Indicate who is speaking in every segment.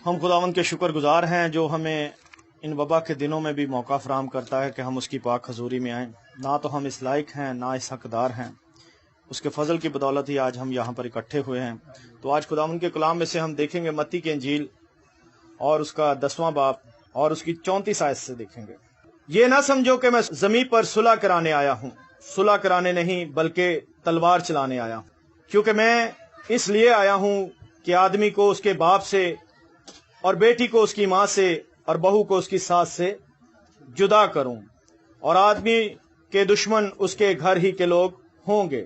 Speaker 1: हम खुदावंद के शुक्रगुजार हैं जो हमें इन वबा के दिनों में भी मौका फराहम करता है कि हम उसकी पाक हजूरी में आएँ। ना तो हम इस लायक हैं ना इस हकदार हैं, उसके फजल की बदौलत ही आज हम यहाँ पर इकट्ठे हुए हैं। तो आज खुदावंद के कलाम में से हम देखेंगे मत्ती की इंजील और उसका 10वां बाब और उसकी 34 आयत से देखेंगे। ये ना समझो कि मैं जमीन पर सुलह कराने आया हूँ, सुलह कराने नहीं बल्कि तलवार चलाने आया हूँ। क्योंकि मैं इसलिए आया हूँ कि आदमी को उसके बाप से और बेटी को उसकी माँ से और बहू को उसकी सास से जुदा करूं, और आदमी के दुश्मन उसके घर ही के लोग होंगे।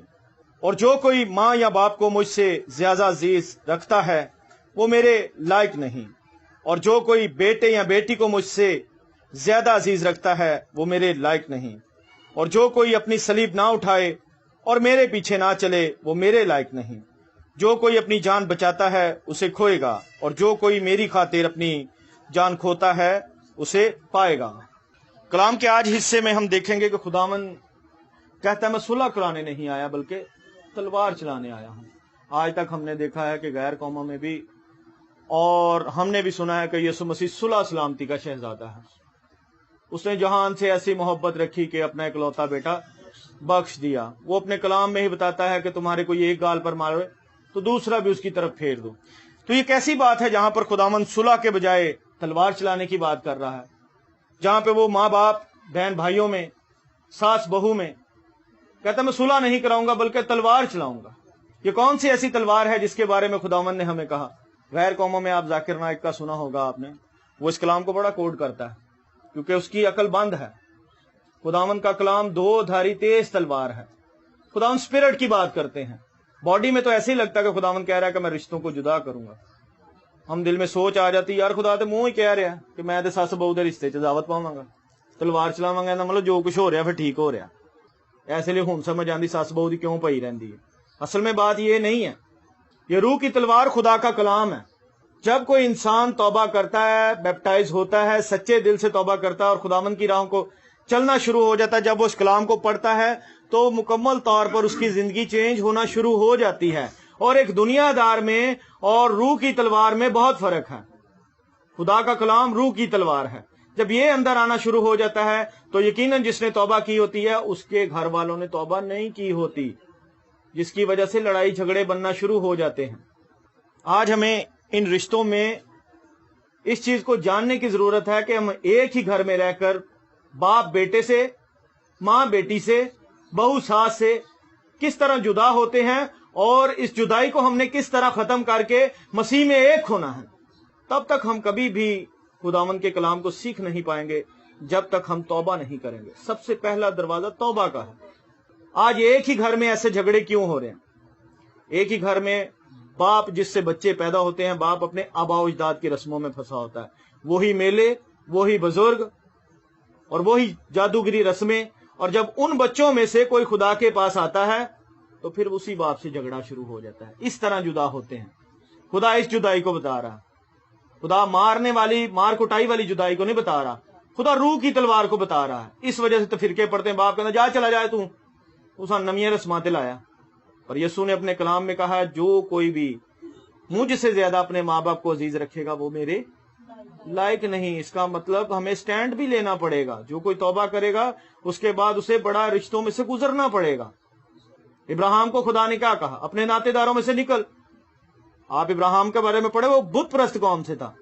Speaker 1: और जो कोई माँ या बाप को मुझसे ज्यादा अजीज रखता है वो मेरे लायक नहीं, और जो कोई बेटे या बेटी को मुझसे ज्यादा अजीज रखता है वो मेरे लायक नहीं, और जो कोई अपनी सलीब ना उठाए और मेरे पीछे ना चले वो मेरे लायक नहीं। जो कोई अपनी जान बचाता है उसे खोएगा, और जो कोई मेरी खातिर अपनी जान खोता है उसे पाएगा। कलाम के आज हिस्से में हम देखेंगे कि खुदावन कहता है मैं सुलह कराने नहीं आया बल्कि तलवार चलाने आया हूं। आज तक हमने देखा है कि गैर कौमों में भी, और हमने भी सुना है कि यीशु मसीह सुलह सलामती का शहजादा है। उसने जहान से ऐसी मोहब्बत रखी कि अपना इकलौता बेटा बख्श दिया। वो अपने कलाम में ही बताता है कि तुम्हारे कोई एक गाल पर मारे तो दूसरा भी उसकी तरफ फेर दो। तो ये कैसी बात है जहां पर खुदावन सुलह के बजाय तलवार चलाने की बात कर रहा है, जहां पे वो माँ बाप बहन भाइयों में, सास बहू में कहता मैं सुलह नहीं कराऊंगा बल्कि तलवार चलाऊंगा। ये कौन सी ऐसी तलवार है जिसके बारे में खुदावन ने हमें कहा? गैर कौमों में आप जाकिर नाइक का सुना होगा आपने, वो इस कलाम को बड़ा कोड करता है क्योंकि उसकी अकल बंद है। खुदावन का कलाम दो धारी तेज तलवार है। खुदावन स्पिरिट की बात करते हैं। बॉडी में तो ऐसे ही लगता है कि खुदावन कह रहा है कि मैं रिश्तों को जुदा करूंगा। हम दिल में सोच आ जाती यार खुदा तो मुंह ही कह रहा कि मैं सस बहू के रिश्ते च दावत पावांगा, तलवार चलावांगा, मतलब जो कुछ हो रहा फिर ठीक हो रहा। ऐसे लिए हुण समझ आती सस बहू की क्यों पई रही है। असल में बात ये नहीं है। ये रूह की तलवार खुदा का कलाम है। जब कोई इंसान तौबा करता है, बैप्टाइज होता है, सच्चे दिल से तौबा करता है और खुदावन की राहों को चलना शुरू हो जाता है, जब वो इस कलाम को पढ़ता है तो मुकम्मल तौर पर उसकी जिंदगी चेंज होना शुरू हो जाती है। और एक दुनियादार में और रूह की तलवार में बहुत फर्क है। खुदा का कलाम रूह की तलवार है। जब ये अंदर आना शुरू हो जाता है तो यकीनन जिसने तौबा की होती है उसके घर वालों ने तौबा नहीं की होती, जिसकी वजह से लड़ाई झगड़े बनना शुरू हो जाते हैं। आज हमें इन रिश्तों में इस चीज को जानने की जरूरत है कि हम एक ही घर में रहकर बाप बेटे से, माँ बेटी से, बहू सास से किस तरह जुदा होते हैं, और इस जुदाई को हमने किस तरह खत्म करके मसीह में एक होना है। तब तक हम कभी भी खुदावन के कलाम को सीख नहीं पाएंगे जब तक हम तौबा नहीं करेंगे। सबसे पहला दरवाजा तौबा का है। आज एक ही घर में ऐसे झगड़े क्यों हो रहे हैं? एक ही घर में बाप जिससे बच्चे पैदा होते हैं, बाप अपने आबा अजदाद की रस्मों में फंसा होता है। वही मेले, वही बुजुर्ग और वही जादूगरी रस्में, और जब उन बच्चों में से कोई खुदा के पास आता है तो फिर उसी बाप से झगड़ा शुरू हो जाता है। इस तरह जुदा होते हैं। खुदा इस जुदाई को बता रहा, खुदा मारने वाली, मार कुटाई वाली जुदाई को नहीं बता रहा, खुदा रूह की तलवार को बता रहा है। इस वजह से तो फिरके पड़ते हैं। बाप कहना जा चला जाए तू, उस नमिया रस्माते लाया। पर यीशु ने अपने कलाम में कहा जो कोई भी मुझसे ज्यादा अपने माँ बाप को अजीज रखेगा वो मेरे लायक नहीं। इसका मतलब हमें स्टैंड भी लेना पड़ेगा। जो कोई तौबा करेगा उसके बाद उसे बड़ा रिश्तों में से गुजरना पड़ेगा। इब्राहिम को खुदा ने क्या कहा? अपने नातेदारों में से निकल। आप इब्राहिम के बारे में पढ़े, वो बुत परस्त कौम से था।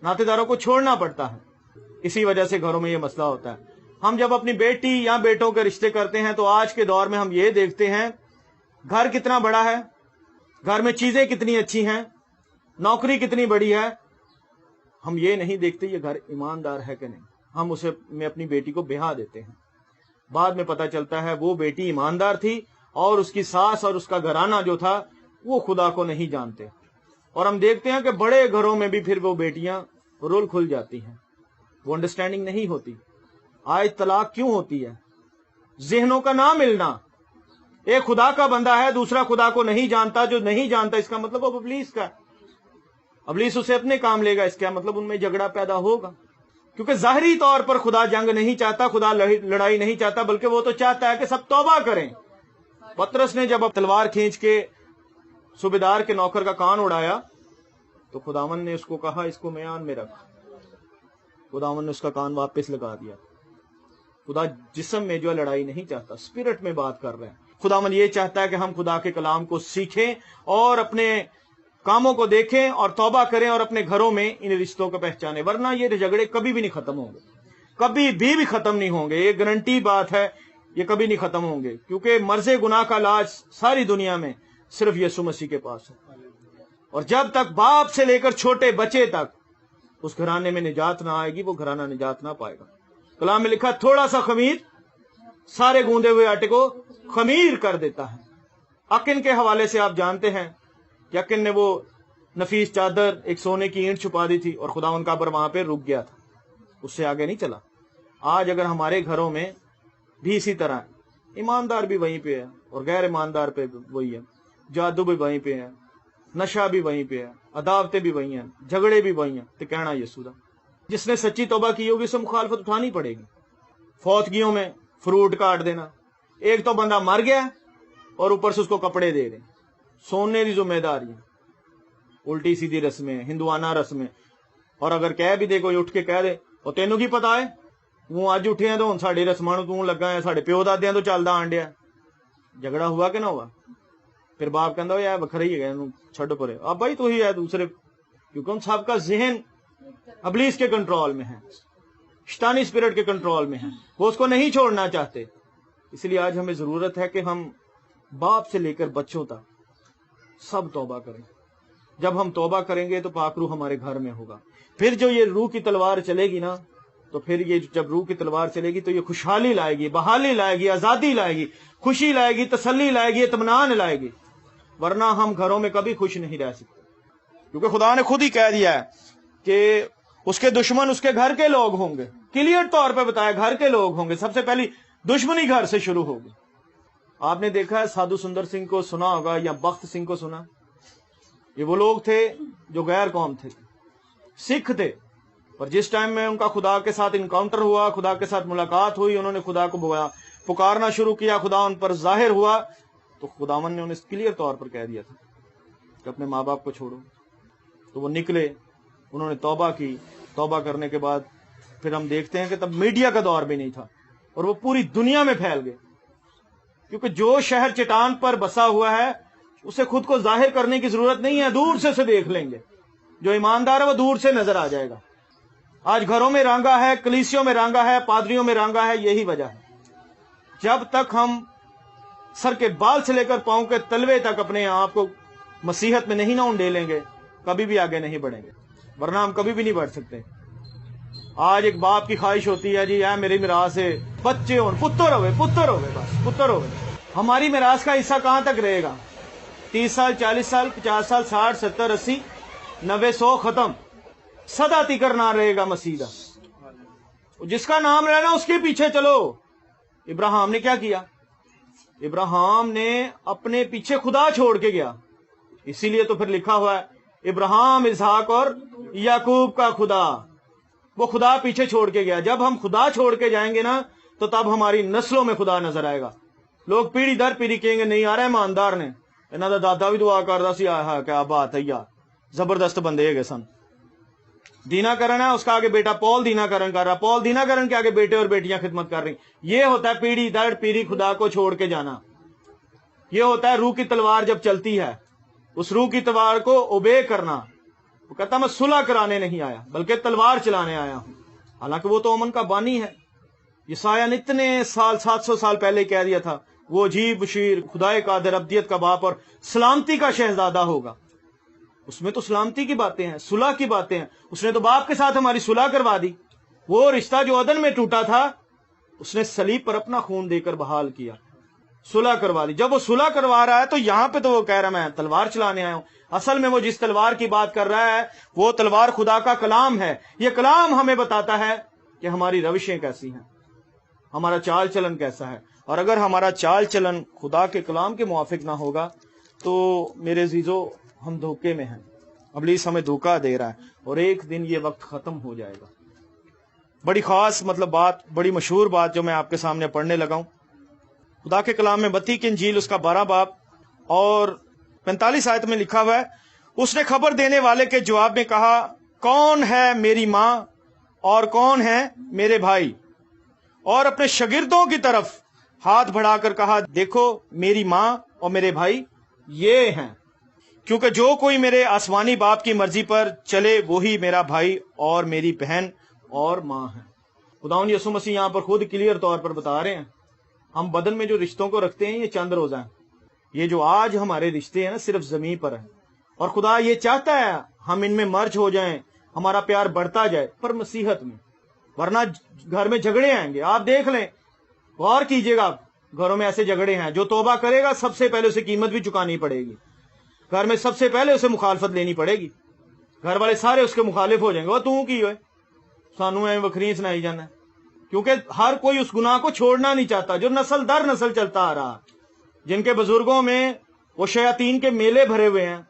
Speaker 1: नातेदारों को छोड़ना पड़ता है। इसी वजह से घरों में ये मसला होता है। हम जब अपनी बेटी या बेटों के रिश्ते करते हैं तो आज के दौर में हम ये देखते हैं घर कितना बड़ा है, घर में चीजें कितनी अच्छी हैं, नौकरी कितनी बड़ी है। हम ये नहीं देखते ये घर ईमानदार है कि नहीं। हम उसे में अपनी बेटी को ब्याह देते हैं। बाद में पता चलता है वो बेटी ईमानदार थी और उसकी सास और उसका घराना जो था वो खुदा को नहीं जानते। और हम देखते हैं कि बड़े घरों में भी फिर वो बेटियां रोल खुल जाती हैं। वो अंडरस्टैंडिंग नहीं होती। आज तलाक क्यों होती है? ज़हनों का ना मिलना। एक खुदा का बंदा है, दूसरा खुदा को नहीं जानता। जो नहीं जानता इसका मतलब अब इब्लीस का। इब्लीस उसे अपने काम लेगा, इसका मतलब उनमें झगड़ा पैदा होगा। क्योंकि जाहिरी तौर पर खुदा जंग नहीं चाहता, खुदा लड़ाई नहीं चाहता, बल्कि वो तो चाहता है कि सब तौबा करें। पतरस ने जब तलवार खींच के सूबेदार के नौकर का कान उड़ाया तो تو خداوند نے اس کو کہا اس کو میان میں رکھ، خداوند نے اس کا کان واپس لگا دیا۔ خدا جسم میں جو لڑائی نہیں چاہتا، اسپرٹ میں بات کر رہے ہیں۔ خداوند یہ چاہتا ہے کہ ہم خدا کے کلام کو سیکھیں اور اپنے کاموں کو دیکھیں اور توبہ کریں اور اپنے گھروں میں ان رشتوں کو پہچانیں، ورنہ یہ جھگڑے کبھی بھی نہیں ختم ہوں گے، کبھی بھی ختم نہیں ہوں گے۔ یہ گارنٹی بات ہے، یہ کبھی نہیں ختم ہوں گے، کیونکہ مرض گناہ کا علاج ساری دنیا میں صرف یسوع مسیح کے پاس ہے۔ اور جب تک باپ سے لے کر چھوٹے بچے تک اس گھرانے میں نجات نہ آئے گی، وہ گھرانہ نجات نہ پائے گا۔ کلام میں لکھا تھوڑا سا خمیر سارے گوندے ہوئے آٹے کو خمیر کر دیتا ہے۔ اکن کے حوالے سے آپ جانتے ہیں کہ اکن نے وہ نفیس چادر ایک سونے کی اینٹ چھپا دی تھی اور خداوند کا ابر وہاں پہ رک گیا تھا، اس سے آگے نہیں چلا۔ آج اگر ہمارے گھروں میں بھی اسی طرح ایماندار بھی وہیں پہ ہے اور غیر ایماندار پہ وہی ہے، جادو بھی وہیں پہ ہے، نشہ بھی وہیں پہ ہے، عداوتیں بھی وہیں ہیں، جھگڑے بھی وہیں ہیں، تو کہنا یسوع دا۔ جس نے سچی توبہ کی ہوگی اسے مخالفت اٹھانی پڑے گی۔ فوتگیوں میں فروٹ کاٹ دینا، ایک تو بندہ مر گیا اور اوپر سے اس کو کپڑے دے رہے، سونے کی ذمہ داری، الٹی سیدھی رسمیں، ہندوانہ رسمیں۔ اور اگر کہہ بھی دے کوئی اٹھ کے کہہ دے اور تینوں کی پتا ہے وہ اج اٹھے ہیں تو ہوں ساڈے رسماں نوں تو لگا ہے، ساڈے پیو دادیاں تو چلدا آن ڈیا، جھگڑا ہوا کہ نہ ہوا؟ پھر باپ کہندا یہ وکھرا ہی ہے، چھڈ پرے اب بھائی تو ہی ہے دوسرے، کیونکہ ان سب کا ذہن ابلیس کے کنٹرول میں ہے، شیطانی اسپرٹ کے کنٹرول میں ہے، وہ اس کو نہیں چھوڑنا چاہتے۔ اس لیے آج ہمیں ضرورت ہے کہ ہم باپ سے لے کر بچوں تک سب توبہ کریں۔ جب ہم توبہ کریں گے تو پاک روح ہمارے گھر میں ہوگا۔ پھر جو یہ روح کی تلوار چلے گی نا، تو پھر یہ جب روح کی تلوار چلے گی تو یہ خوشحالی لائے گی، بحالی لائے گی، آزادی لائے گی، خوشی لائے گی، تسلی لائے گی، اطمینان لائے گی۔ ورنہ ہم گھروں میں کبھی خوش نہیں رہ سکتے، کیونکہ خدا نے خود ہی کہہ دیا ہے کہ اس کے دشمن اس کے گھر کے لوگ ہوں گے۔ کلیئر طور پہ بتایا گھر کے لوگ ہوں گے، سب سے پہلی دشمنی گھر سے شروع ہوگی۔ آپ نے دیکھا ہے سادھو سندر سنگھ کو سنا ہوگا یا بخت سنگھ کو سنا، یہ وہ لوگ تھے جو غیر قوم تھے، سکھ تھے، اور جس ٹائم میں ان کا خدا کے ساتھ انکاؤنٹر ہوا، خدا کے ساتھ ملاقات ہوئی، انہوں نے خدا کو پکارنا شروع کیا، خدا ان پر ظاہر ہوا، تو خداوند نے انہیں کلیئر طور پر کہہ دیا تھا کہ اپنے ماں باپ کو چھوڑو۔ تو وہ نکلے، انہوں نے توبہ کی، توبہ کرنے کے بعد پھر ہم دیکھتے ہیں کہ تب میڈیا کا دور بھی نہیں تھا اور وہ پوری دنیا میں پھیل گئے، کیونکہ جو شہر چٹان پر بسا ہوا ہے اسے خود کو ظاہر کرنے کی ضرورت نہیں ہے، دور سے دیکھ لیں گے، جو ایماندار ہے وہ دور سے نظر آ جائے گا۔ آج گھروں میں رانگا ہے، کلیسیوں میں رانگا ہے، پادریوں میں رانگا ہے، یہی وجہ ہے۔ جب تک ہم سر کے بال سے لے کر پاؤں کے تلوے تک اپنے آپ کو مسیحت میں نہیں نہ انڈیلیں گے، کبھی بھی آگے نہیں بڑھیں گے، ورنہ ہم کبھی بھی نہیں بڑھ سکتے۔ آج ایک باپ کی خواہش ہوتی ہے جی میری میراث ہے بچے ہوں، پتر ہوئے، بس پتر ہوئے۔ ہماری میراث کا حصہ کہاں تک رہے گا؟ 30 سال، 40 سال، 50 سال، 60، 70، 80، 90، 100 ختم، سدا تیکر نہ رہے گا مسیح دا۔ جس کا نام لینا اس کے پیچھے چلو۔ ابراہیم نے کیا کیا؟ ابراہیم نے اپنے پیچھے خدا چھوڑ کے گیا، اسی لیے تو پھر لکھا ہوا ہے ابراہیم، اسحاق اور یعقوب کا خدا۔ وہ خدا پیچھے چھوڑ کے گیا۔ جب ہم خدا چھوڑ کے جائیں گے نا تو تب ہماری نسلوں میں خدا نظر آئے گا۔ لوگ پیڑھی در پیڑھی کہیں گے نہیں آ رہا ایماندار نے، انہاں دا دادا بھی دعا کردا سی، آہا کیا بات ہے یار، زبردست بندے ہے سن۔ دینا کرن ہے اس کا آگے بیٹا پول دینا کرن کر رہا، پول دینا کرن کے آگے بیٹے اور بیٹیاں خدمت کر رہی۔ یہ ہوتا ہے پیڑھی در پیڑھی خدا کو چھوڑ کے جانا۔ یہ ہوتا ہے روح کی تلوار جب چلتی ہے، اس روح کی تلوار کو اوبے کرنا۔ وہ کہتا میں صلح کرانے نہیں آیا بلکہ تلوار چلانے آیا ہوں، حالانکہ وہ تو امن کا بانی ہے۔ یسایہ نے اتنے سال، 700 سال پہلے کہہ دیا تھا وہ عجیب بشیر، خدائے قادر، ابدیت کا باپ اور سلامتی کا شہزادہ ہوگا۔ اس میں تو سلامتی کی باتیں ہیں، صلح کی باتیں ہیں۔ اس نے تو باپ کے ساتھ ہماری صلح کروا دی۔ وہ رشتہ جو عدن میں ٹوٹا تھا اس نے صلیب پر اپنا خون دے کر بحال کیا، صلح کروا دی۔ جب وہ صلح کروا رہا ہے تو یہاں پہ تو وہ کہہ رہا میں تلوار چلانے آیا ہوں۔ اصل میں وہ جس تلوار کی بات کر رہا ہے وہ تلوار خدا کا کلام ہے۔ یہ کلام ہمیں بتاتا ہے کہ ہماری روشیں کیسی ہیں، ہمارا چال چلن کیسا ہے۔ اور اگر ہمارا چال چلن خدا کے کلام کے موافق نہ ہوگا تو میرے عزیزو ہم دھوکے میں ہیں، ابلیس ہمیں دھوکہ دے رہا ہے، اور ایک دن یہ وقت ختم ہو جائے گا۔ بڑی خاص بات، بڑی مشہور بات جو میں آپ کے سامنے پڑھنے لگا ہوں، خدا کے کلام میں متی کی انجیل اس کا 12 باب اور 45 آیت میں لکھا ہوا ہے، उसने खबर देने वाले के जवाब में कहा, कौन है मेरी माँ और कौन है मेरे भाई? और अपने शागिर्दों की तरफ हाथ बढ़ाकर कहा, देखो मेरी माँ और मेरे भाई ये हैं, क्योंकि जो कोई मेरे आसमानी बाप की मर्जी पर चले वही मेरा भाई और मेरी बहन और माँ है। खुदावंद यीशु मसीह यहाँ पर खुद क्लियर तौर पर बता रहे हैं, हम बदन में जो रिश्तों को रखते हैं ये चंद रोजा है। ये जो आज हमारे रिश्ते हैं ना सिर्फ जमीन पर है, और खुदा ये चाहता है हम इनमें मर्ज हो जाएं, हमारा प्यार बढ़ता जाए, पर मसीहत में, वरना घर में झगड़े आएंगे। आप देख लें, गौर कीजिएगा, घरों में ऐसे झगड़े हैं, जो तौबा करेगा सबसे पहले उसे कीमत भी चुकानी पड़ेगी। घर में सबसे पहले उसे मुखालफत लेनी पड़ेगी, घर वाले सारे उसके मुखालिफ हो जाएंगे। वो तू की हो सानू एवं वखरी सुनाई जाना, क्योंकि हर कोई उस गुनाह को छोड़ना नहीं चाहता जो नस्ल दर नस्ल चलता आ रहा, जिनके बुजुर्गों में वो शयातीन के मेले भरे हुए हैं,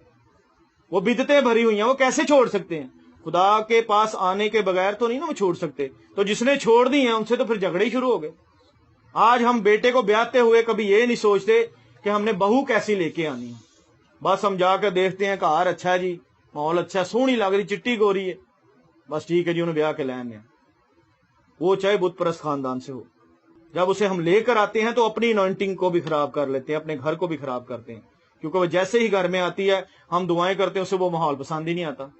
Speaker 1: वो बिदतें भरी हुई हैं, वो कैसे छोड़ सकते हैं? खुदा के पास आने के बगैर तो नहीं ना वो छोड़ सकते। तो जिसने छोड़ दी हैं उनसे तो फिर झगड़े ही शुरू हो गए। आज हम बेटे को ब्याहते हुए कभी ये नहीं सोचते कि हमने बहू कैसी लेके आनी है। बस हम जाकर देखते हैं कार अच्छा है जी, माहौल अच्छा है, सोहनी लग रही, चिट्टी गोरी है, बस ठीक है जी, उन्हें ब्याह के लाने हैं। वो चाहे बुत परस्त खानदान से हो। जब उसे हम लेकर आते हैं तो अपनी अनॉइंटिंग को भी खराब कर लेते हैं, अपने घर को भी खराब करते हैं, क्योंकि वो जैसे ही घर में आती है हम दुआएं करते हैं, उसे वो माहौल पसंद ही नहीं आता।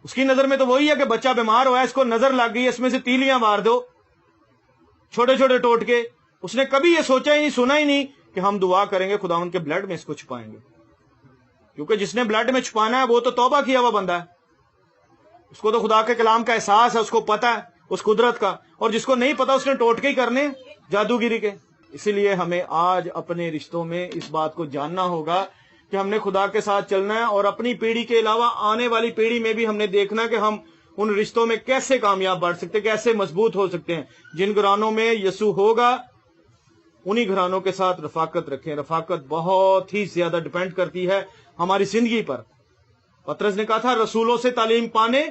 Speaker 1: उसकी नजर में तो वही है कि बच्चा बीमार हुआ है, इसको नजर लग गई है, इसमें से तीलियां मार दो, छोटे छोटे टोटके। उसने कभी ये सोचा ही नहीं, सुना ही नहीं कि हम दुआ करेंगे खुदावंद के ब्लड में इसको छुपाएंगे, क्योंकि जिसने ब्लड में छुपाना है वो तो तौबा किया हुआ बंदा है, उसको तो खुदा के कलाम का एहसास है, उसको पता है उस कुदरत का। और जिसको नहीं पता उसने टोटके ही करने, जादूगिरी के। इसीलिए हमें आज अपने रिश्तों में इस बात को जानना होगा कि हमने खुदा के साथ चलना है, और अपनी पीढ़ी के अलावा आने वाली पीढ़ी में भी हमने देखना कि हम उन रिश्तों में कैसे कामयाब बढ़ सकते, कैसे मजबूत हो सकते हैं। जिन घरानों में यीशु होगा उन्हीं घरानों के साथ रफाकत रखें। रफाकत बहुत ही ज्यादा डिपेंड करती है हमारी जिंदगी पर। पतरस ने कहा था, रसूलों से तालीम पाने,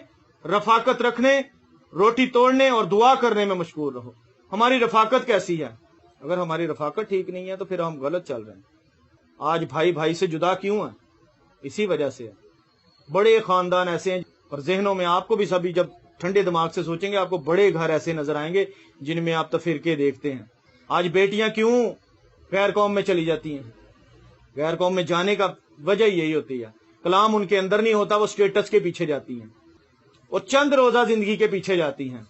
Speaker 1: रफाकत रखने, रोटी तोड़ने और दुआ करने में मशगूल रहो। हमारी रफाकत कैसी है? अगर हमारी रफाकत ठीक नहीं है तो फिर हम गलत चल रहे हैं। आज भाई भाई से जुदा क्यों है? इसी वजह से है। बड़े खानदान ऐसे हैं, और जहनों में आपको भी सभी जब ठंडे दिमाग से सोचेंगे आपको बड़े घर ऐसे नजर आएंगे जिनमें आप तफिरके देखते हैं। आज बेटियां क्यों गैर कौम में चली जाती हैं? गैर कौम में जाने का वजह यही होती है, कलाम उनके अंदर नहीं होता, वो स्टेटस के पीछे जाती हैं, वो चंद रोजा जिंदगी के पीछे जाती हैं।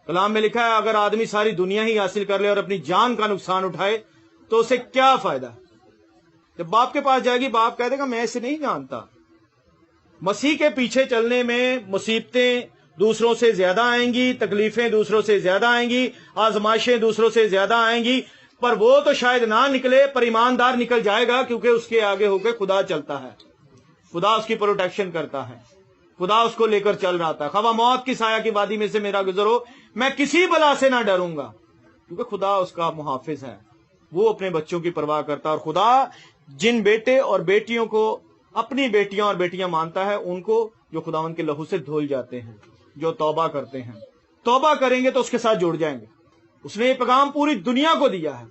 Speaker 1: कलाम में लिखा है, अगर आदमी सारी दुनिया ही हासिल कर ले और अपनी जान का नुकसान उठाए तो उसे क्या फायदा? जब बाप के पास जाएगी, बाप कह देगा मैं इसे नहीं जानता। मसीह के पीछे चलने में मुसीबतें दूसरों से ज्यादा आएंगी, तकलीफें दूसरों से ज्यादा आएंगी, आजमाइशें दूसरों से ज्यादा आएंगी, पर वो तो शायद ना निकले, पर ईमानदार निकल जाएगा, क्योंकि उसके आगे होकर खुदा चलता है, खुदा उसकी प्रोटेक्शन करता है, खुदा उसको लेकर चल रहा था। खवा मौत की साया की वादी में से मेरा गुजरो, मैं किसी बला से ना डरूंगा, क्योंकि खुदा उसका मुहाफिज है, वो अपने बच्चों की परवाह करता है। और खुदा जिन बेटे और बेटियों को अपनी बेटियां और बेटियां मानता है, उनको जो खुदावंद के लहू से धुल जाते हैं, जो तौबा करते हैं, तौबा करेंगे तो उसके साथ जुड़ जाएंगे। उसने ये पैगाम पूरी दुनिया को दिया है।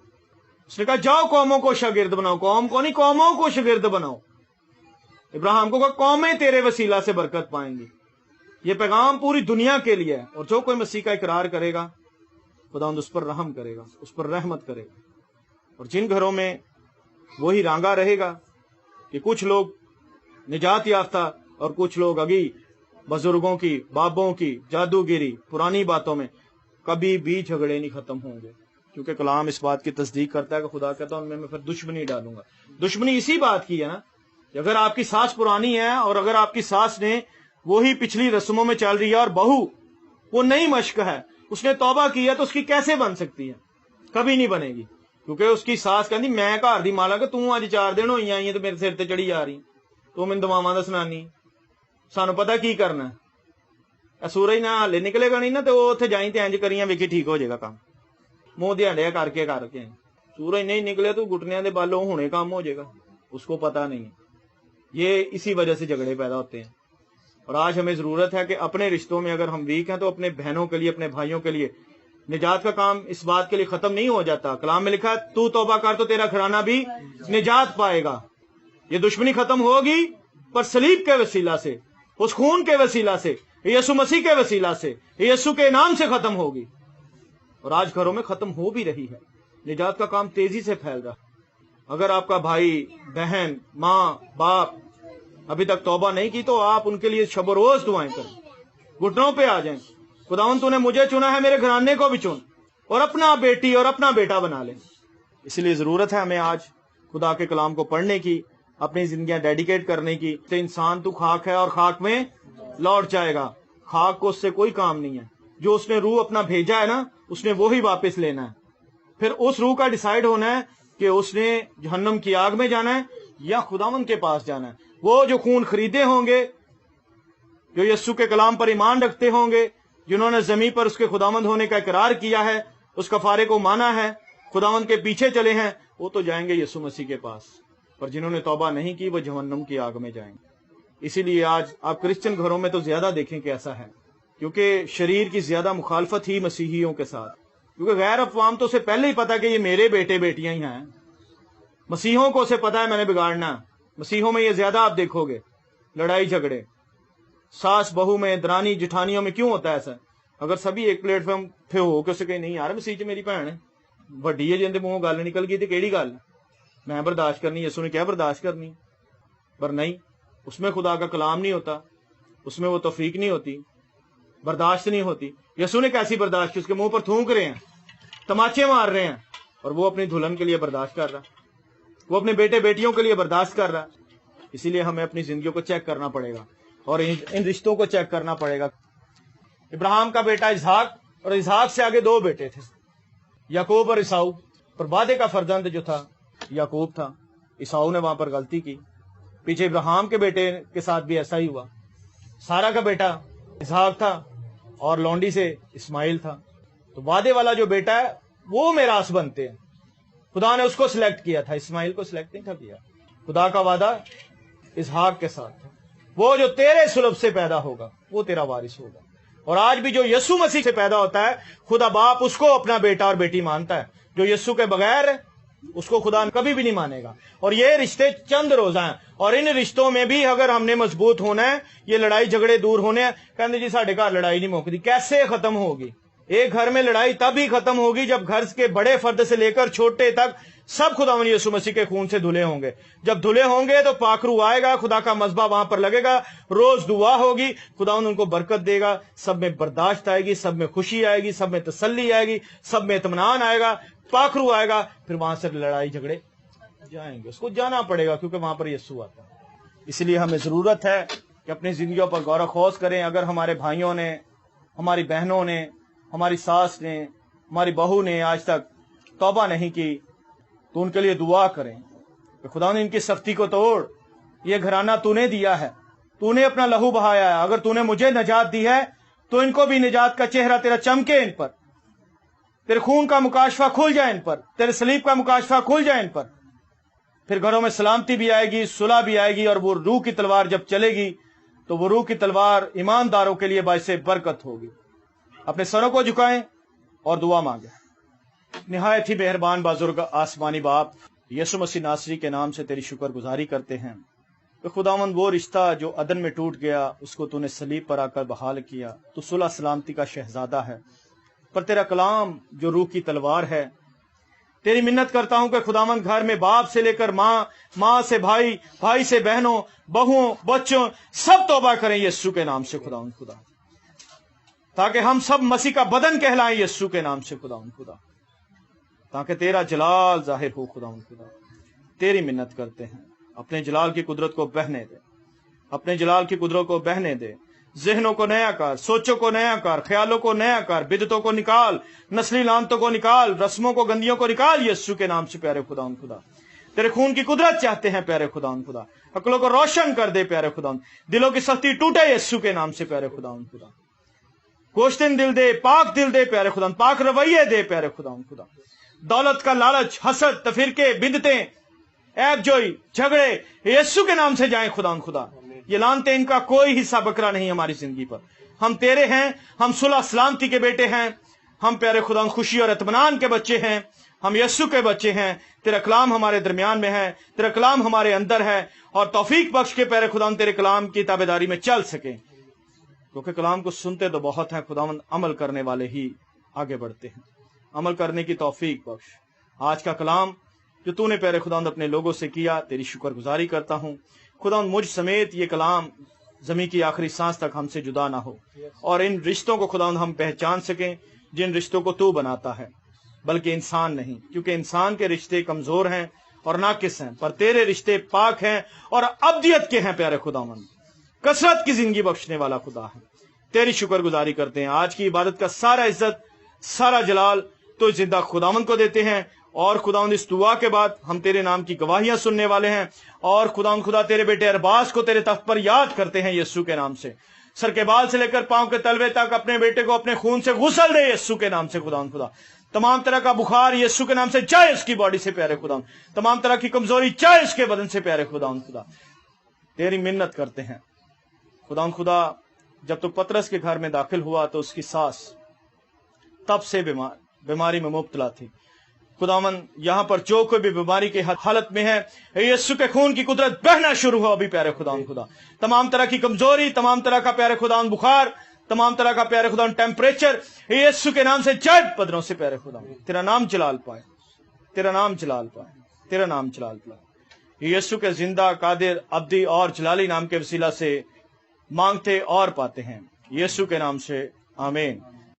Speaker 1: उसने कहा जाओ कौमों को शागिर्द बनाओ, कौम को नहीं, कौमों को शागिर्द बनाओ। इब्राहिम को कहा कौमें तेरे वसीला से बरकत पाएंगी। ये पैगाम पूरी दुनिया के लिए है, और जो कोई मसीह का इकरार करेगा खुदावंद उस पर रहम करेगा, उस पर रहमत करेगा। और जिन घरों में वही रांगा रहेगा कि कुछ लोग निजात याफ्ता और कुछ लोग अगी बुजुर्गों की, बाबों की जादूगिरी, पुरानी बातों में, कभी भी झगड़े नहीं खत्म होंगे, क्योंकि कलाम इस बात की तस्दीक करता है कि खुदा कहता है उनमें मैं फिर दुश्मनी डालूंगा। दुश्मनी इसी बात की है ना, अगर आपकी सास पुरानी है और अगर आपकी सास ने वही पिछली रस्मों में चल रही है और बहू वो नई मश्क है, उसने तौबा की है, तो उसकी कैसे बन सकती है? कभी नहीं बनेगी, क्योंकि उसकी सास कहती मैं घर दी माला, तू अज 4 दिन होई आई है तो मेरे सिर ते चढ़ी जा रही, तू मैनू दवावां दा सुनानी, सानू पता की करना है। सूरज ना हाले निकलेगा नहीं ना, तो वो उत्थे जाई ते इंज करियां वेखी ठीक हो जाएगा काम, मुंह ध्याड़िया करके सूरज नहीं निकले तो घुटनिया के बालों होने काम हो जाएगा, उसको पता नहीं है। ये इसी वजह से झगड़े पैदा होते हैं। और आज हमें जरूरत है कि अपने रिश्तों में अगर हम वीक हैं तो अपने बहनों के लिए, अपने भाइयों के लिए, निजात का काम इस बात के लिए खत्म नहीं हो जाता। कलाम में लिखा है तू तौबा कर तो तेरा घराना भी निजात पाएगा। ये दुश्मनी खत्म होगी पर सलीब के वसीला से, उस खून के वसीला से, यीशु मसीह के वसीला से, यीशु के नाम से खत्म होगी। और आज घरों में खत्म हो भी रही है। निजात का काम तेजी से फैल रहा है। अगर आपका भाई, बहन, माँ, बाप अभी तक तौबा नहीं की तो आप उनके लिए शब रोज दुआएं करें, घुटनों पे आ जाएं। खुदावंद तूने मुझे चुना है, मेरे घराने को भी चुन और अपना बेटी और अपना बेटा बना ले। इसलिए जरूरत है हमें आज खुदा के कलाम को पढ़ने की, अपनी जिंदगियां डेडिकेट करने की। तो इंसान तू खाक है और खाक में लौट जाएगा। खाक को उससे कोई काम नहीं है। जो उसने रूह अपना भेजा है ना, उसने वो ही वापस लेना है। फिर उस रूह का डिसाइड होना है कि उसने जहन्नम की आग में जाना है या खुदावंद के पास जाना है। वो जो खून खरीदे होंगे, जो यीशु के कलाम पर ईमान रखते होंगे, जिन्होंने जमीन पर उसके खुदावंद होने का इकरार किया है, उस कफारे को माना है, खुदावंद के पीछे चले हैं, वो तो जाएंगे यीशु मसीह के पास। पर जिन्होंने तौबा नहीं की वो जहन्नम की आग में जाएंगे। इसीलिए आज आप क्रिश्चियन घरों में तो ज्यादा देखें कि ऐसा है, क्योंकि शरीर की ज्यादा मुखालफत ही मसीहियों के साथ। क्योंकि गैर अफवाम तो उसे पहले ही पता कि ये मेरे बेटे बेटियां ही हैं। मसीहों को उसे पता है मैंने बिगाड़ना। मसीहों में ये ज्यादा आप देखोगे, लड़ाई झगड़े, सास बहू में, दरानी जिठानियों में क्यों होता है ऐसा? अगर सभी एक प्लेटफॉर्म पे हो के उसे कहीं नहीं यार मसीह च मेरी भैन है, वड्डी है जिंदे मुंहों गल निकल गई तो केड़ी गल मैं बर्दाश्त करनी, यसू ने क्या बर्दाश्त करनी? पर नहीं, उसमें खुदा का कलाम नहीं होता, उसमें वो तौफीक नहीं होती, बर्दाश्त नहीं होती। यसू ने कैसी बर्दाश्त की? उसके मुंह पर थूक रहे हैं, तमाचे मार रहे हैं, और वो अपनी दुल्हन के लिए बर्दाश्त कर रहा, वो अपने बेटे बेटियों के लिए बर्दाश्त कर रहा। इसीलिए हमें अपनी जिंदगियों को चेक करना पड़ेगा और इन रिश्तों को चेक करना पड़ेगा। इब्राहिम का बेटा इसहाक, और इसहाक से आगे दो बेटे थे, याकूब और ईसाऊ। पर वादे का फर्जंद जो था याकूब था। ईसाऊ ने वहां पर गलती की। पीछे इब्राहिम के बेटे के साथ भी ऐसा ही हुआ। सारा का बेटा इसहाक था और लौंडी से इस्माइल था। तो वादे वाला जो बेटा है वो मेरास बनते हैं। खुदा ने उसको सिलेक्ट किया था, इस्माइल को सिलेक्ट नहीं था किया। खुदा का वादा इसहाक के साथ था, वो जो तेरे सुलभ से पैदा होगा वो तेरा वारिस होगा। और आज भी जो यीशु मसीह से पैदा होता है, खुदा बाप उसको अपना बेटा और बेटी मानता है। जो यीशु के बगैर उसको खुदा कभी भी नहीं मानेगा। और ये रिश्ते चंद रोजा हैं, और इन रिश्तों में भी अगर हमने मजबूत होना है, ये लड़ाई झगड़े दूर होने हैं। कहते जी साढ़े घर लड़ाई नहीं मुकती, कैसे खत्म होगी? एक घर में लड़ाई तब ही खत्म होगी जब घर के बड़े फर्द से लेकर छोटे तक सब खुदावंद यीशु मसीह के खून से धुले होंगे। जब धुले होंगे तो पाखरू आएगा, खुदा का मज़बा वहां पर लगेगा, रोज दुआ होगी, खुदावंद उनको बरकत देगा। सब में बर्दाश्त आएगी, सब में खुशी आएगी, सब में तसल्ली आएगी, सब में इत्मीनान आएगा, पाखरू आएगा। फिर वहां से लड़ाई झगड़े जाएंगे, उसको जाना पड़ेगा क्योंकि वहां पर यीशु आता है। इसलिए हमें जरूरत है कि अपनी जिंदगियों पर गौर खोज करें। अगर हमारे भाइयों ने, हमारी बहनों ने, हमारी सास ने, हमारी बहू ने आज तक तौबा नहीं की, तो उनके लिए दुआ करें कि खुदा ने इनकी सख्ती को तोड़। ये घराना तूने दिया है, तूने अपना लहू बहाया है। अगर तूने मुझे निजात दी है तो इनको भी निजात का चेहरा तेरा चमके, इन पर तेरे खून का मुकाशफा खुल जाए, इन पर तेरे सलीब का मुकाशफा खुल जाए, इन पर। फिर घरों में सलामती भी आएगी, सुलह भी आएगी। और वो रूह की तलवार जब चलेगी तो वो रूह की तलवार ईमानदारों के लिए बाइसे बरकत होगी। अपने सरों को झुकाएं और दुआ मांगे। निहायत ही मेहरबान बुजुर्ग आसमानी बाप, यीशु मसीह नासरी के नाम से तेरी शुक्रगुजारी करते हैं कि खुदावंद वो रिश्ता जो अदन में टूट गया उसको तूने सलीब पर आकर बहाल किया। तू सुलह सलामती का शहजादा है, पर तेरा कलाम जो रूह की तलवार है। तेरी मिन्नत करता हूं कि खुदावंद घर में बाप से लेकर माँ, माँ से भाई, भाई से बहनों, बहुओं, बच्चों सब तौबा करें यीशु के नाम से खुदावंद खुदा, ताकि हम सब मसीह का बदन कहलाएं यीशु के नाम से खुदावंद खुदा, ताकि तेरा जलाल जाहिर हो खुदावंद खुदा। तेरी मिन्नत करते हैं, अपने जलाल की कुदरत को बहने दे, अपने जलाल की कुदरत को बहने दे। ज़हनों को नया कर, सोचों को नया कर, ख्यालों को नया कर, बिदतों को निकाल, नस्ली लानतों को निकाल, रस्मों को, गंदियों को निकाल यीशु के नाम से प्यारे खुदावंद खुदा। तेरे खून की कुदरत चाहते हैं प्यारे खुदावंद खुदा। अक्लों को रोशन कर दे प्यारे खुदावंद, दिलों की सख्ती टूटे यीशु के नाम से प्यारे खुदावंद खुदा। गोश्तिन दिल दे, पाक दिल दे प्यारे खुदावंद, पाक रवैये दे प्यारे खुदावंद खुदा। दौलत का लालच, हसद, तफिरके, बिदतें, ऐब जोई, झगड़े यीशु के नाम से जाएं खुदावंद खुदा। ये लानते इनका कोई हिस्सा बकरा नहीं हमारी जिंदगी पर। हम तेरे हैं, हम सुलह सलामती के बेटे हैं, हम प्यारे खुदा खुशी और इत्मीनान के बच्चे हैं। ہم یسوع کے بچے ہیں، تیرا کلام ہمارے درمیان میں ہے، تیرا کلام ہمارے اندر ہے، اور توفیق بخش کے پیارے خداوند تیرے کلام کی تابعداری میں چل سکیں، کیونکہ کلام کو سنتے تو بہت ہیں خداوند، عمل کرنے والے ہی آگے بڑھتے ہیں۔ عمل کرنے کی توفیق بخش۔ آج کا کلام جو تو نے پیارے خداوند اپنے لوگوں سے کیا، تیری شکر گزاری کرتا ہوں خداوند، مجھ سمیت یہ کلام زمین کی آخری سانس تک ہم سے جدا نہ ہو، اور ان رشتوں کو خداوند ہم پہچان سکیں جن رشتوں کو تو بناتا ہے، بلکہ انسان نہیں، کیونکہ انسان کے رشتے کمزور ہیں اور ناقص ہیں، پر تیرے رشتے پاک ہیں اور ابدیت کے ہیں پیارے خداوند، کثرت کی زندگی بخشنے والا خدا ہے۔ تیری شکر گزاری کرتے ہیں، آج کی عبادت کا سارا عزت، سارا جلال تو زندہ خداوند کو دیتے ہیں، اور خداوند اس دعا کے بعد ہم تیرے نام کی گواہیاں سننے والے ہیں، اور خداوند خدا تیرے بیٹے ارباز کو تیرے تخت پر یاد کرتے ہیں یسوع کے نام سے، سر کے بال سے لے کر پاؤں کے تلوے تک اپنے بیٹے کو اپنے خون سے غسل دے یسوع کے نام سے خداوند خدا، تمام طرح کا بخار یسوع کے نام سے جائے اس کی باڈی سے پیارے خداوند، تمام طرح کی کمزوری جائے اس کے بدن سے پیارے خداوند خدا، تیری منت کرتے ہیں خداوند خدا۔ جب تو پترس کے گھر میں داخل ہوا تو اس کی ساس تب سے بیماری میں مبتلا تھی خداوند، یہاں پر جو کوئی بھی بیماری کی حالت میں ہے، یسوع کے خون کی قدرت بہنا شروع ہو ابھی پیارے خداوند خدا، تمام طرح کی کمزوری، تمام طرح کا پیارے خداوند بخار، تمام طرح کا پیارے خداوند ٹیمپریچر یسوع کے نام سے جائے بدنوں سے پیارے خداوند، تیرا نام جلال پائے، تیرا نام جلال پائے، تیرا نام جلال پائے۔ یسوع کے زندہ، قادر، ابدی اور جلالی نام کے وسیلہ سے مانگتے اور پاتے ہیں، یسوع کے نام سے آمین۔